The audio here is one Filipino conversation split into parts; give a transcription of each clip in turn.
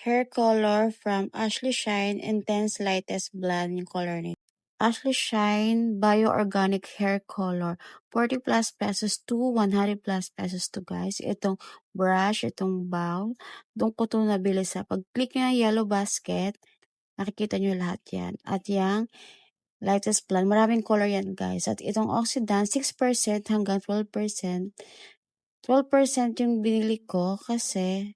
hair color from Ashley Shine Intense Lightest Blonde yung color nito. Ashley Shine Bio Organic Hair Color. 40 plus pesos to 100 plus pesos to guys. Itong brush, itong bowl. Doon ko ito nabili sa pag-click nyo yung yellow basket. Nakikita nyo lahat yan. At yung lightest blonde. Maraming color yan guys. At itong oxidant, 6% hanggang 12%. 12% yung binili ko kasi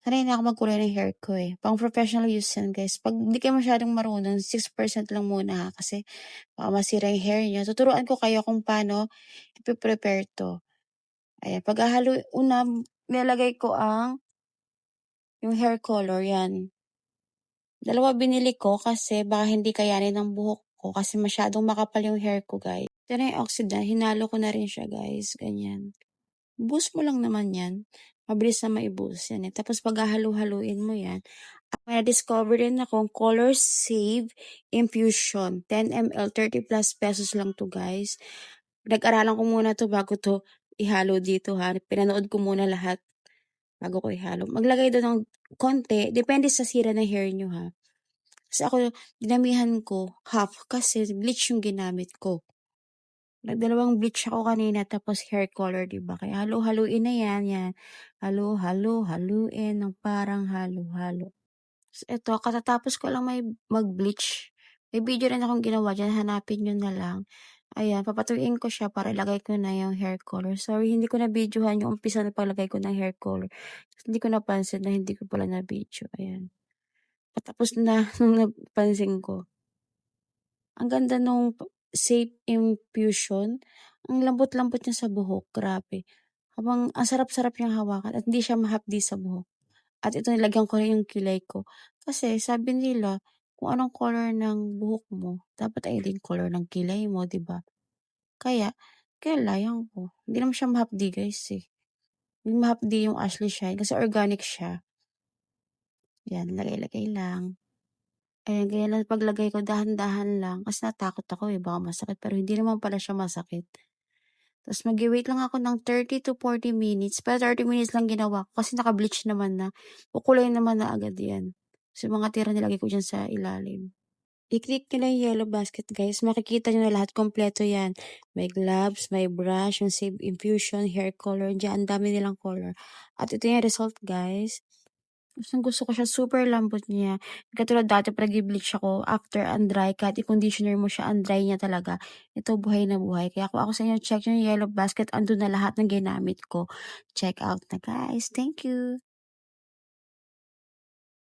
sanay na ako magkulay ng hair ko eh. Pang professional use yan guys. Pag hindi kayo masyadong marunong, 6% lang muna ha. Kasi baka masira yung hair niya. Tuturuan ko kayo kung paano ipiprepare to. Ayan. Pag nilalagay ko yung hair color yan. Dalawa binili ko kasi baka hindi kayanin ng buhok ko kasi masyadong makapal yung hair ko guys. Ito na yung oxidant. Hinalo ko na rin siya guys. Ganyan. Boost mo lang naman yan. Mabilis na maiboost yan eh. Tapos pag halu-haluin mo yan, may na-discover rin akong Color Save Infusion. 10 ml, 30 plus pesos lang to guys. Nag-aralan ko muna to bago to ihalo dito ha. Pinanood ko muna lahat bago ko ihalo. Maglagay doon ng konti. Depende sa sira ng hair nyo ha. Kasi ako, dinamihan ko half kasi bleach yung ginamit ko. Nagdalawang bleach ako kanina tapos hair color, diba? Kaya halo-haluin na yan. Haluin ng parang halo-halo. So, ito, katatapos ko lang mag-bleach. May video rin akong ginawa dyan. Hanapin nyo na lang. Ayan, papatuin ko siya para ilagay ko na yung hair color. Sorry, hindi ko na videohan yung umpisa na paglagay ko ng hair color. Hindi ko napansin na hindi ko pala na video. Ayan. Patapos na nung napansin ko. Ang ganda nung Safe Infusion. Ang lambot-lambot niya sa buhok. Grabe. Habang ang sarap-sarap niyang hawakan at hindi siya mahapdi sa buhok. At ito nilagyan ko rin yung kilay ko. Kasi sabi nila, kung anong color ng buhok mo, dapat ay din color ng kilay mo, di ba? Kaya layan ko. Hindi naman siya mahapdi guys eh. Hindi mahapdi yung Ashley Shine kasi organic siya. Yan, lagay-lagay lang. Ayan, ganyan lang paglagay ko, dahan-dahan lang. Kasi natakot ako eh, baka masakit. Pero hindi naman pala siya masakit. Tapos mag-wait lang ako ng 30 to 40 minutes. Pero 30 minutes lang ginawa ko kasi naka-bleach naman na. Kukulay naman na agad yan. So mga tira nilagay ko dyan sa ilalim. I-click nyo lang yung yellow basket guys. Makikita nyo na lahat kompleto yan. May gloves, may brush, yung Save Infusion, hair color. Diyan, ang dami nilang color. At ito yung result guys. Gusto ko siya, super lambot niya. Katulad dati pag nag-bleach ako, after undry, kahit i-conditioner mo siya, undry niya talaga. Ito buhay na buhay. Kaya kung ako sa inyo, check yung yellow basket, andun na lahat ng ginamit ko. Check out na guys. Thank you.